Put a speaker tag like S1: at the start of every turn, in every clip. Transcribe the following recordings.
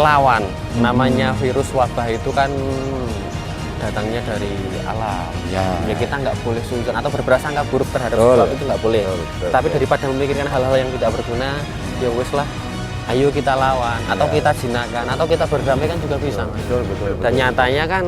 S1: melawan. Namanya virus wabah itu kan datangnya dari alam. Ya kita nggak boleh sungkan atau berprasangka buruk terhadap sesuatu, itu nggak boleh. Tapi daripada memikirkan hal-hal yang tidak berguna, ya wes lah, ayo kita lawan, atau kita jinakan, atau kita berdamai kan juga bisa. Dan nyatanya kan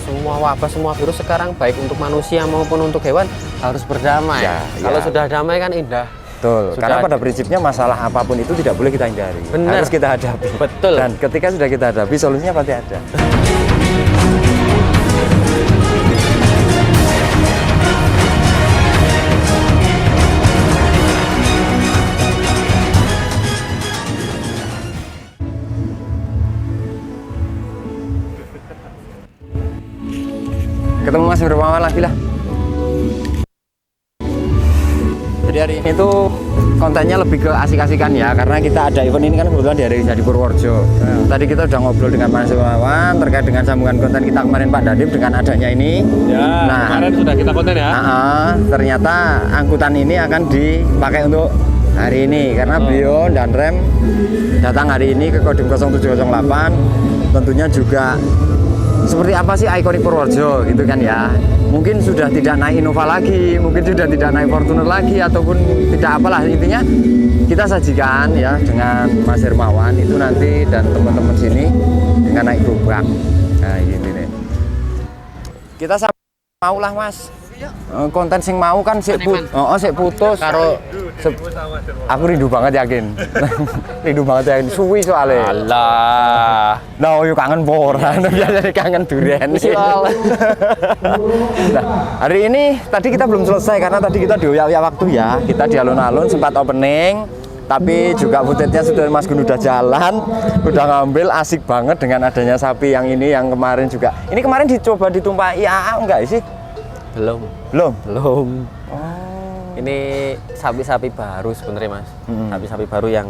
S1: semua wabah, semua virus sekarang baik untuk manusia maupun untuk hewan harus berdamai. Kalau sudah damai kan indah.
S2: Betul, karena pada prinsipnya masalah apapun itu tidak boleh kita hindari. Harus kita hadapi.
S1: Betul.
S2: Dan ketika sudah kita hadapi, solusinya pasti ada. Ketemu Mas Hermawan lagi lah. Jadi hari ini tuh kontennya lebih ke asik-asikan ya, karena kita ada event ini kan kebetulan di Purworejo. Tadi kita udah ngobrol dengan Mas Hermawan terkait dengan sambungan konten kita kemarin Pak Dadim dengan adanya ini.
S1: Nah, kemarin sudah kita konten ya.
S2: Ternyata angkutan ini akan dipakai untuk hari ini karena beliau dan Rem datang hari ini ke Kodim 0708. Tentunya juga seperti apa sih ikonik Purworejo gitu kan ya. Mungkin sudah tidak naik Innova lagi, mungkin sudah tidak naik Fortuner lagi, ataupun tidak apalah, intinya kita sajikan ya dengan Mas Hermawan itu nanti dan teman-teman sini dengan naik Gobrak. Nah gitu deh. Kita mau lah Mas. Konten sing mau kan sik putus karo aku rindu banget yakin. Rindu banget yakin suwi soalnya.
S1: Alah.
S2: Nah, yo kangen ora, biasanya kangen durian. Nah, hari ini tadi kita belum selesai karena tadi kita dioyak-oyak waktu ya. Kita di alun-alun sempat opening, tapi juga footage-nya sudah Mas Gun udah jalan, udah ngambil, asik banget dengan adanya sapi yang ini yang kemarin juga. Ini kemarin dicoba ditumpahi AA enggak sih?
S1: Belum. Oh. Ini sapi-sapi baru sebenarnya Mas. Sapi-sapi baru yang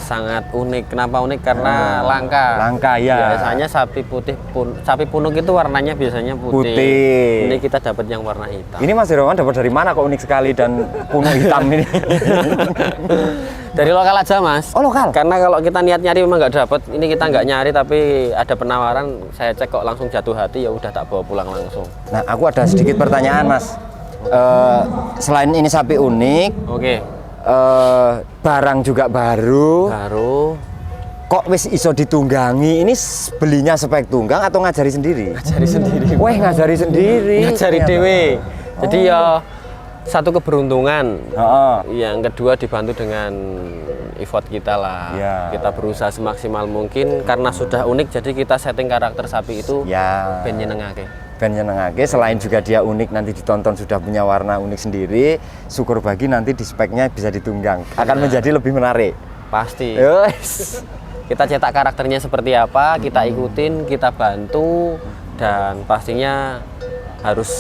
S1: sangat unik. Kenapa unik? Karena langka ya. Biasanya sapi punuk itu warnanya biasanya putih. Ini kita dapat yang warna hitam.
S2: Ini Mas Hermawan dapat dari mana kok unik sekali dan punuk hitam ini?
S1: Dari lokal aja Mas.
S2: Oh lokal?
S1: Karena kalau kita niat nyari memang nggak dapat. Ini kita nggak nyari tapi ada penawaran. Saya cek kok langsung jatuh hati, ya udah tak bawa pulang langsung.
S2: Nah aku ada sedikit pertanyaan Mas. Selain ini sapi unik, barang juga baru. Kok wis iso ditunggangi? Ini belinya spek tunggang atau ngajari sendiri?
S1: Ngajari sendiri.
S2: Weh ngajari sendiri.
S1: Ngajari dewe. Jadi ya satu keberuntungan. Yang kedua dibantu dengan effort kita lah. Kita berusaha semaksimal mungkin karena sudah unik, jadi kita setting karakter sapi itu ben nyenengake.
S2: Selain juga dia unik, nanti ditonton sudah punya warna unik sendiri, syukur bagi nanti di speknya bisa ditunggang, akan menjadi lebih menarik pasti. Kita cetak karakternya seperti apa, kita ikutin, kita bantu, dan pastinya harus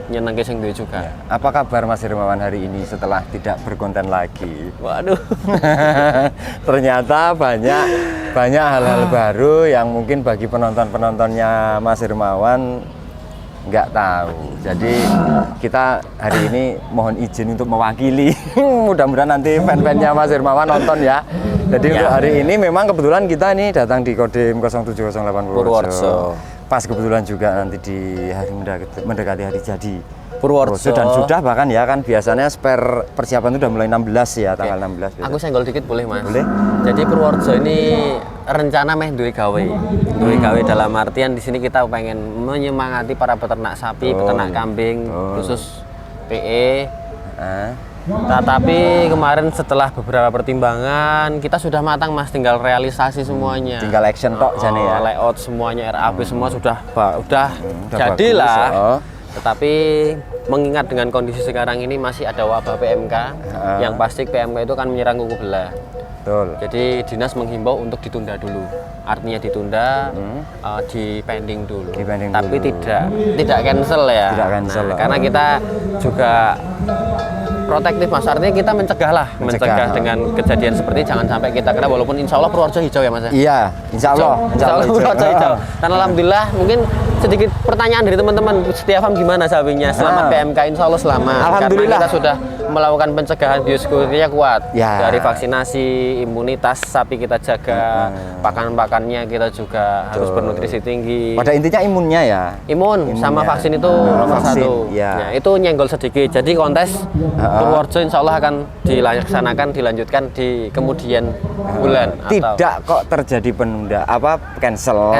S2: nyenengke sing duwe juga. Apa kabar Mas Hermawan hari ini setelah tidak berkonten lagi?
S1: Waduh.
S2: Ternyata banyak hal-hal baru yang mungkin bagi penontonnya Mas Hermawan nggak tahu. Jadi kita hari ini mohon izin untuk mewakili. Mudah-mudahan nanti fan-fannya Mas Hermawan nonton ya. Jadi untuk hari ini memang kebetulan kita nih datang di Kodim 0708 Purworejo. Pas kebetulan juga nanti di hari mendekati hari jadi Purworejo dan sudah bahkan ya kan biasanya spare persiapan itu udah mulai 16 ya, tanggal 16 biasanya.
S1: Aku senggol dikit boleh Mas?
S2: Boleh.
S1: Jadi Purworejo ini rencana duwe gawe. Duwe gawe dalam artian di sini kita pengen menyemangati para peternak sapi, peternak kambing, khusus PE. Tapi kemarin setelah beberapa pertimbangan kita sudah matang Mas, tinggal realisasi semuanya.
S2: Tinggal action tok jane ya.
S1: Layout semuanya, RAB semua sudah jadilah. Tetapi mengingat dengan kondisi sekarang ini masih ada wabah PMK, yang pasti PMK itu kan menyerang kuku belah.
S2: Betul.
S1: Jadi dinas menghimbau untuk ditunda dulu. Artinya ditunda, di pending dulu. Tapi tidak cancel ya.
S2: Tidak cancel.
S1: Karena kita juga protektif mas, artinya kita mencegah dengan kejadian seperti jangan sampai kita kena, walaupun insya Allah Purworejo hijau ya mas ya?
S2: Iya, insya Allah
S1: Purworejo hijau. Dan alhamdulillah mungkin sedikit pertanyaan dari teman-teman, Setia Farm gimana sapinya selama PMK? Insya Allah selamat.
S2: Alhamdulillah.
S1: Karena kita sudah melakukan pencegahan, biosecurity-nya kuat.
S2: Ya.
S1: Dari vaksinasi, imunitas sapi kita jaga, pakan-pakannya kita juga harus bernutrisi tinggi.
S2: Pada intinya imunnya ya.
S1: Imun sama vaksin itu nomor satu.
S2: Ya.
S1: Nah, itu nyenggol sedikit. Jadi kontes Purworejo insya Allah akan dilanjutkan di kemudian bulan.
S2: Tidak kok terjadi penunda, cancel.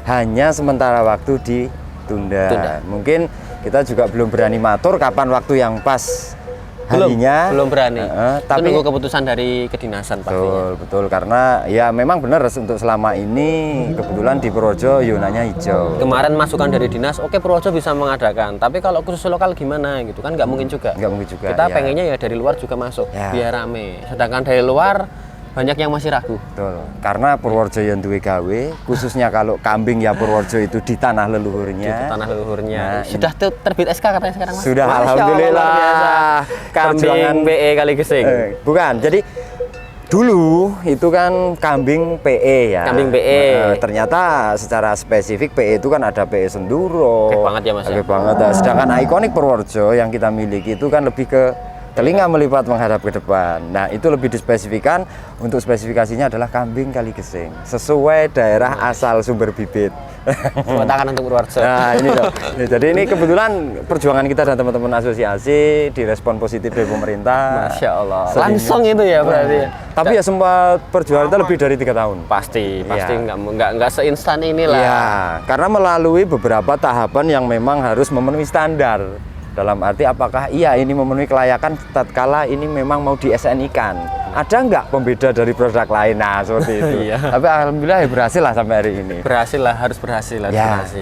S2: Hanya sementara waktu ditunda. Mungkin kita juga belum berani matur kapan waktu yang pas harinya.
S1: Belum berani.
S2: Tapi
S1: nunggu keputusan dari kedinasan pastinya.
S2: Betul, karena ya memang benar untuk selama ini kebetulan di Purworejo zonanya hijau.
S1: Kemarin masukan dari dinas, oke Purworejo bisa mengadakan, tapi kalau khusus lokal gimana gitu kan nggak mungkin juga. Kita pengennya ya dari luar juga masuk, biar rame. Sedangkan dari luar banyak yang masih ragu.
S2: Betul. Karena Purworejo yang duwe gawe, khususnya kalau kambing ya Purworejo itu di tanah leluhurnya.
S1: Nah, sudah terbit SK katanya sekarang mas.
S2: Sudah, alhamdulillah.
S1: Kambing PE kali gesing.
S2: Bukan. Jadi dulu itu kan kambing PE ya.
S1: Kambing PE.
S2: Ternyata secara spesifik PE itu kan ada PE Senduro.
S1: Oke banget ya mas.
S2: Oke banget. Sedangkan ikonik Purworejo yang kita miliki itu kan lebih ke telinga melipat menghadap ke depan. Nah, itu lebih dispesifikan. Untuk spesifikasinya adalah kambing kali gesing, sesuai daerah asal sumber bibit.
S1: Tepuk tangan untuk Purworejo.
S2: Nah, ini loh. Jadi ini kebetulan perjuangan kita dan teman-teman asosiasi direspon positif dari pemerintah.
S1: Masya Allah. Langsung itu ya berarti.
S2: Tapi ya sempat perjuangan kita lebih dari 3 tahun.
S1: Pasti nggak seinstan inilah.
S2: Iya, karena melalui beberapa tahapan yang memang harus memenuhi standar. Dalam arti apakah ini memenuhi kelayakan tatkala ini memang mau di SNI-kan. Ada nggak pembeda dari produk lain? Nah, seperti itu. Tapi alhamdulillah ya berhasil lah sampai hari ini.
S1: Harus berhasil.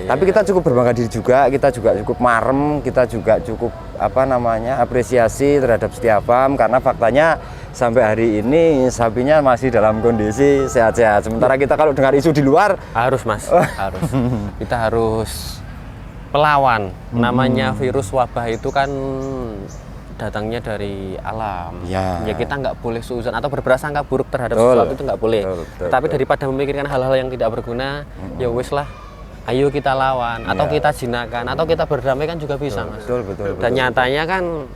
S2: Tapi kita cukup berbangga diri juga, kita juga cukup marem, kita juga cukup apresiasi terhadap Setia Farm karena faktanya sampai hari ini sapinya masih dalam kondisi sehat-sehat. Sementara kita kalau dengar isu di luar
S1: harus mas, harus. Kita harus melawan. Namanya virus wabah itu kan datangnya dari alam. Ya kita nggak boleh suuzon atau berprasangka buruk terhadap sesuatu itu nggak boleh. Tapi daripada memikirkan hal-hal yang tidak berguna, ya wis lah. Ayo kita lawan, atau kita jinakan, atau kita berdamai kan juga bisa mas. Dan nyatanya kan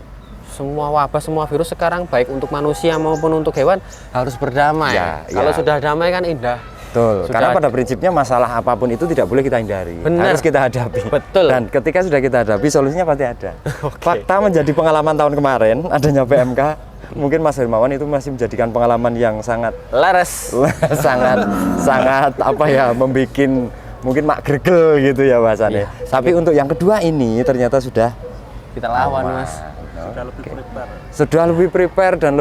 S1: semua wabah, semua virus sekarang baik untuk manusia maupun untuk hewan harus berdamai. Kalau sudah damai kan indah.
S2: Betul, karena pada prinsipnya masalah apapun itu tidak boleh kita hindari. Harus kita hadapi.
S1: Betul.
S2: Dan ketika sudah kita hadapi, solusinya pasti ada. Fakta menjadi pengalaman tahun kemarin adanya PMK, mungkin Mas Hermawan itu masih menjadikan pengalaman yang sangat
S1: laras,
S2: sangat membuat mungkin mak gregel gitu ya bahasannya. Tapi untuk yang kedua ini ternyata sudah
S1: kita lawan mas.
S2: Sudah lebih prepare dan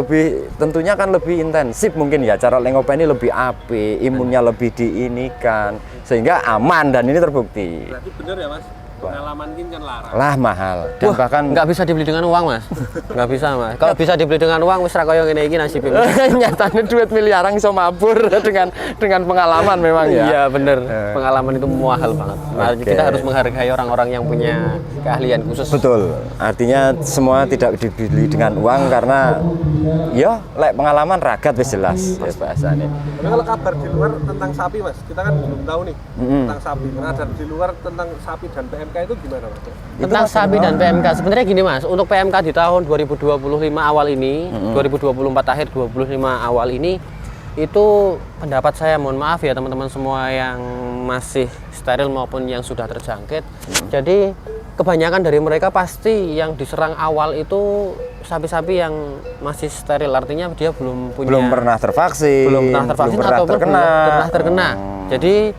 S2: tentunya kan lebih intensif mungkin ya, cara lengope ini lebih api, imunnya lebih diinikan sehingga aman dan ini terbukti.
S3: Berarti benar ya mas, pengalaman ini kan larang.
S2: Lah mahal dan bahkan
S1: nggak bisa dibeli dengan uang mas. Nggak bisa mas. Kalau bisa dibeli dengan uang wis ra koyo ngene iki nasibnya.
S2: Nyatanya duit miliaran iso mabur dengan pengalaman memang ya.
S1: Iya bener. Pengalaman itu mahal banget. Kita harus menghargai orang-orang yang punya keahlian khusus.
S2: Betul. Artinya semua tidak dibeli dengan uang karena pengalaman ragat wis jelas ya bahasanya.
S3: Tapi kalau kabar di luar tentang sapi mas, kita kan belum tahu nih tentang sapi. Ada di luar tentang sapi dan PMK itu gimana mas?
S1: Tentang sapi dan PMK sebenarnya gini mas, untuk PMK di tahun 2025 awal ini, 2024 akhir 2025 awal ini, itu pendapat saya, mohon maaf ya teman-teman semua yang masih steril maupun yang sudah terjangkit. Jadi kebanyakan dari mereka pasti yang diserang awal itu sapi-sapi yang masih steril, artinya dia belum
S2: pernah tervaksin,
S1: ataupun belum pernah terkena. Jadi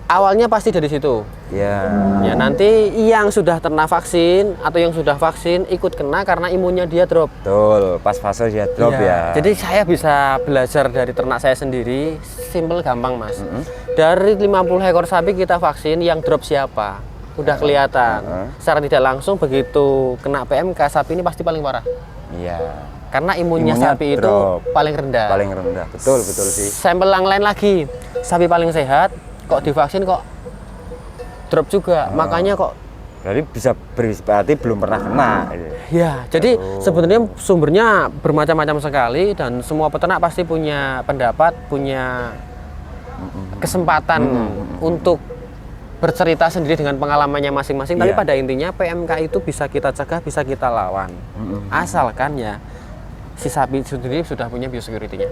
S1: awalnya pasti dari situ. Ya nanti yang sudah terkena vaksin atau yang sudah vaksin ikut kena karena imunnya dia drop.
S2: Betul, pas fase dia drop ya.
S1: Jadi saya bisa belajar dari ternak saya sendiri, simple gampang mas. Dari 50 ekor sapi kita vaksin, yang drop siapa? Udah kelihatan. Secara tidak langsung begitu kena PMK sapi ini pasti paling parah.
S2: Iya.
S1: Karena imunnya sapi drop. Itu paling rendah.
S2: Betul sih.
S1: Sampel yang lain lagi, sapi paling sehat kok divaksin kok drop juga. Makanya kok
S2: Berarti bisa berarti belum pernah kena.
S1: Ya, jadi sebenarnya sumbernya bermacam-macam sekali dan semua peternak pasti punya pendapat, punya kesempatan untuk bercerita sendiri dengan pengalamannya masing-masing. Tapi pada intinya PMK itu bisa kita cegah, bisa kita lawan. Asalkan ya si sapi sendiri sudah punya biosecurity-nya.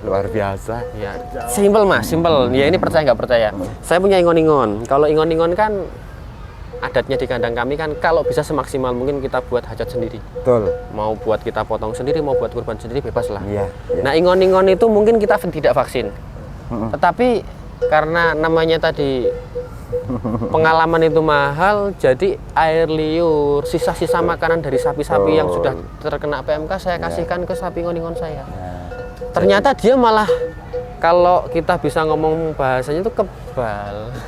S2: Luar biasa.
S1: Ya, simple Mas, simple. Ya ini percaya nggak percaya. Saya punya ingon-ingon. Kalau ingon-ingon kan adatnya di kandang kami kan kalau bisa semaksimal mungkin kita buat hajat sendiri.
S2: Betul.
S1: Mau buat kita potong sendiri, mau buat kurban sendiri bebas lah.
S2: Iya.
S1: Nah ingon-ingon itu mungkin kita tidak vaksin. Tetapi karena namanya tadi pengalaman itu mahal, jadi air liur, sisa-sisa makanan dari sapi-sapi yang sudah terkena PMK saya kasihkan ke sapi ingon-ingon saya. Ternyata dia malah kalau kita bisa ngomong bahasanya itu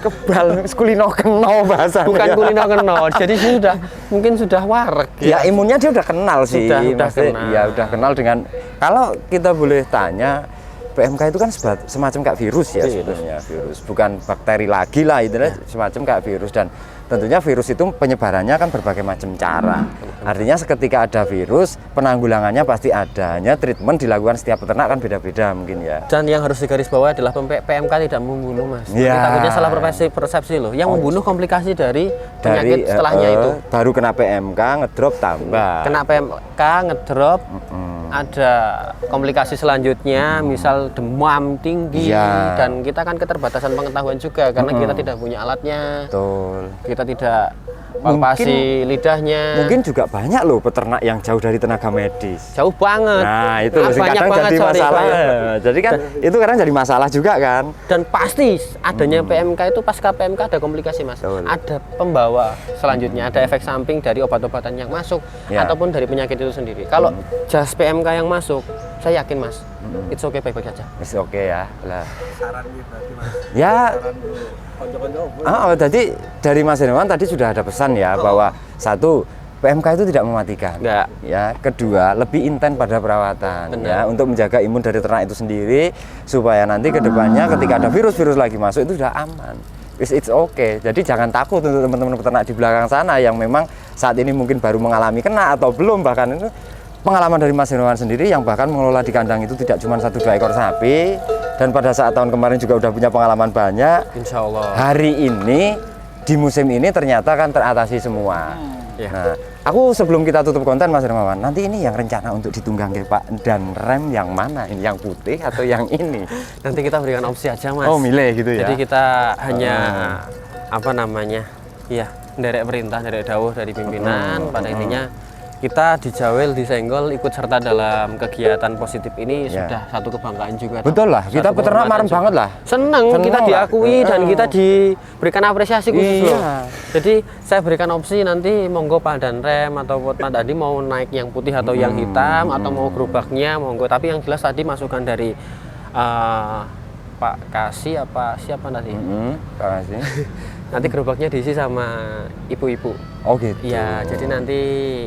S1: kebal
S2: kulino keno bahasanya.
S1: bukan kulino keno, jadi sudah mungkin sudah wareg.
S2: Ya imunnya dia udah kenal sih.
S1: Sudah kenal.
S2: Ya udah kenal dengan, kalau kita boleh tanya, PMK itu kan semacam kayak virus ya sebenarnya, virus bukan bakteri lagi lah, itu semacam kayak virus. Dan tentunya virus itu penyebarannya kan berbagai macam cara. Artinya ketika ada virus, penanggulangannya pasti ada. Hanya treatment dilakukan setiap peternak kan beda-beda mungkin ya.
S1: Dan yang harus digarisbawahi adalah PMK tidak membunuh Mas.
S2: Ya.
S1: Takutnya salah persepsi loh. Yang membunuh komplikasi dari penyakit setelahnya itu.
S2: Baru kena PMK ngedrop tambah.
S1: Kena PMK ngedrop. Ada komplikasi selanjutnya, misal demam tinggi, dan kita kan keterbatasan pengetahuan juga karena kita tidak punya alatnya.
S2: Betul.
S1: Kita tidak palpasi lidahnya.
S2: Mungkin juga banyak loh peternak yang jauh dari tenaga medis.
S1: Jauh banget.
S2: Nah itu
S1: banyak
S2: kadang
S1: banget,
S2: jadi masalah. Jadi kan itu kadang jadi masalah juga kan.
S1: Dan pasti adanya PMK itu pasca PMK ada komplikasi Mas.
S2: Betul.
S1: Ada pembawa selanjutnya, ada efek samping dari obat-obatan yang masuk ataupun dari penyakit itu sendiri. Kalau jas PMK yang masuk, saya yakin Mas, it's okay, baik-baik saja.
S2: It's okay ya. Lah.
S3: Saran berarti Mas.
S2: Ya.
S3: Saran konco-konco.
S2: Tadi dari Mas Hermawan tadi sudah ada pesan ya bahwa satu, PMK itu tidak mematikan.
S1: Enggak.
S2: Ya, kedua, lebih intens pada perawatan.
S1: Benar.
S2: Ya, untuk menjaga imun dari ternak itu sendiri supaya nanti ke depannya ketika ada virus-virus lagi masuk itu sudah aman. It's okay. Jadi jangan takut untuk teman-teman peternak di belakang sana yang memang saat ini mungkin baru mengalami kena atau belum, bahkan itu pengalaman dari Mas Hermawan sendiri yang bahkan mengelola di kandang itu tidak cuma 1-2 ekor sapi, dan pada saat tahun kemarin juga udah punya pengalaman banyak.
S1: Insya Allah.
S2: Hari ini di musim ini ternyata kan teratasi semua. Nah, aku sebelum kita tutup konten Mas Hermawan, nanti ini yang rencana untuk ditunggang Pak dan rem yang mana? Ini yang putih atau yang ini?
S1: Nanti kita berikan opsi aja Mas.
S2: Oh milih gitu ya?
S1: Jadi kita hanya apa namanya? Iya, nderek perintah, nderek dawuh dari pimpinan. Pada intinya kita dijawel, disenggol, ikut serta dalam kegiatan positif ini sudah satu kebanggaan juga.
S2: Betul lah, kita peternak marem banget lah.
S1: Seneng kita diakui dan kita diberikan apresiasi khusus loh. Jadi saya berikan opsi nanti monggo Pak dan Rem atau Pak tadi mau naik yang putih atau yang hitam atau mau gerobaknya monggo. Tapi yang jelas tadi masukan dari Pak Kasih apa siapa tadi?
S2: Pak Kasih.
S1: Nanti gerobaknya diisi sama ibu-ibu.
S2: Oh gitu.
S1: Iya, jadi nanti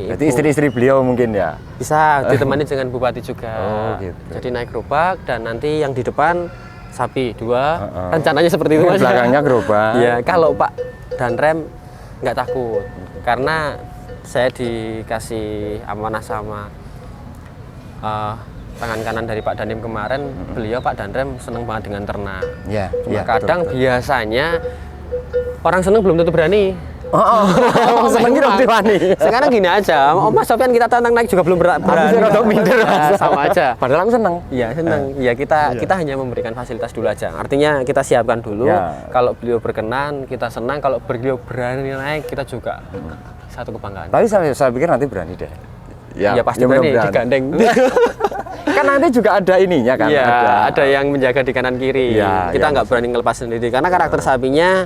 S2: Jadi istri-istri beliau mungkin ya?
S1: Bisa ditemani dengan bupati juga.
S2: Oh gitu.
S1: Jadi naik gerobak dan nanti yang di depan sapi 2. Rencananya seperti itu Mas.
S2: Belakangnya gerobak.
S1: Iya, kalau Pak dan Rem nggak takut karena saya dikasih amanah sama tangan kanan dari Pak Danim kemarin. Beliau Pak dan Rem seneng banget dengan ternak.
S2: Iya.
S1: Cuma kadang biasanya orang seneng belum tentu berani.
S2: Senengnya udah berani.
S1: Sekarang gini aja, Mas Sofian kita tantang naik juga belum berani.
S2: Aku minder.
S1: Sama aja.
S2: Padahal aku seneng.
S1: Iya seneng. Iya kita hanya memberikan fasilitas dulu aja. Artinya kita siapkan dulu. Kalau beliau berkenan, kita senang. Kalau beliau berani naik, kita juga satu kebanggaan.
S2: Tapi saya pikir nanti berani deh.
S1: Ya pasti berani digandeng.
S2: Kan nanti juga ada ininya kan.
S1: Iya, ada yang menjaga di kanan kiri. Kita nggak berani ngelepas sendiri karena karakter sapinya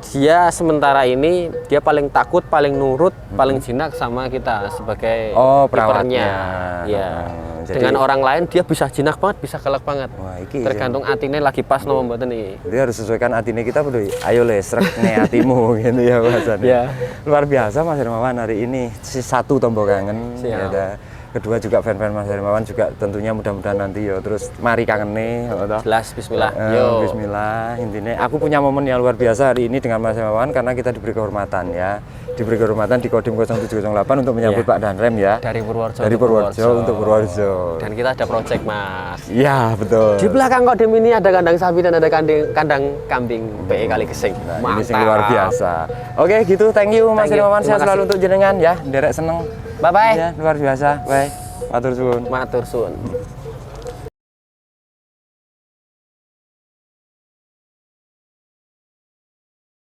S1: dia sementara ini dia paling takut, paling nurut, paling jinak sama kita sebagai
S2: perawatnya.
S1: Ya. Dengan orang lain dia bisa jinak banget, bisa galak banget.
S2: Wah, iki
S1: tergantung atine lagi pas nopo mboten iki.
S2: Dia harus sesuaikan atine kita perlu. Ayo le srek ne atimu gitu ya bahasanya.
S1: Ya.
S2: Luar biasa Mas Hermawan hari ini. Si 1 tombol kangen. Ya, kedua juga fan-fan Mas Hermawan juga tentunya mudah-mudahan nanti yo terus mari kangen nih.
S1: Jelas bismillah.
S2: Bismillah. Intinya aku punya momen yang luar biasa hari ini dengan Mas Hermawan karena kita diberi kehormatan ya. diberi kehormatan di Kodim 0708 untuk menyambut Pak Danrem ya.
S1: Dari Purworejo.
S2: Dari Purworejo untuk Purworejo.
S1: Dan kita ada project, Mas.
S2: Iya, betul.
S1: Di belakang Kodim ini ada kandang sapi dan ada kandang kambing PE Kali Gesing.
S2: Nah, ini sing luar biasa. Oke, gitu. Thank you Mas Irmawan. Saya selalu untuk jenengan ya. Derek seneng.
S1: Bye bye.
S2: Ya, luar biasa. Bye. Matur suwun.
S1: Matur suwun.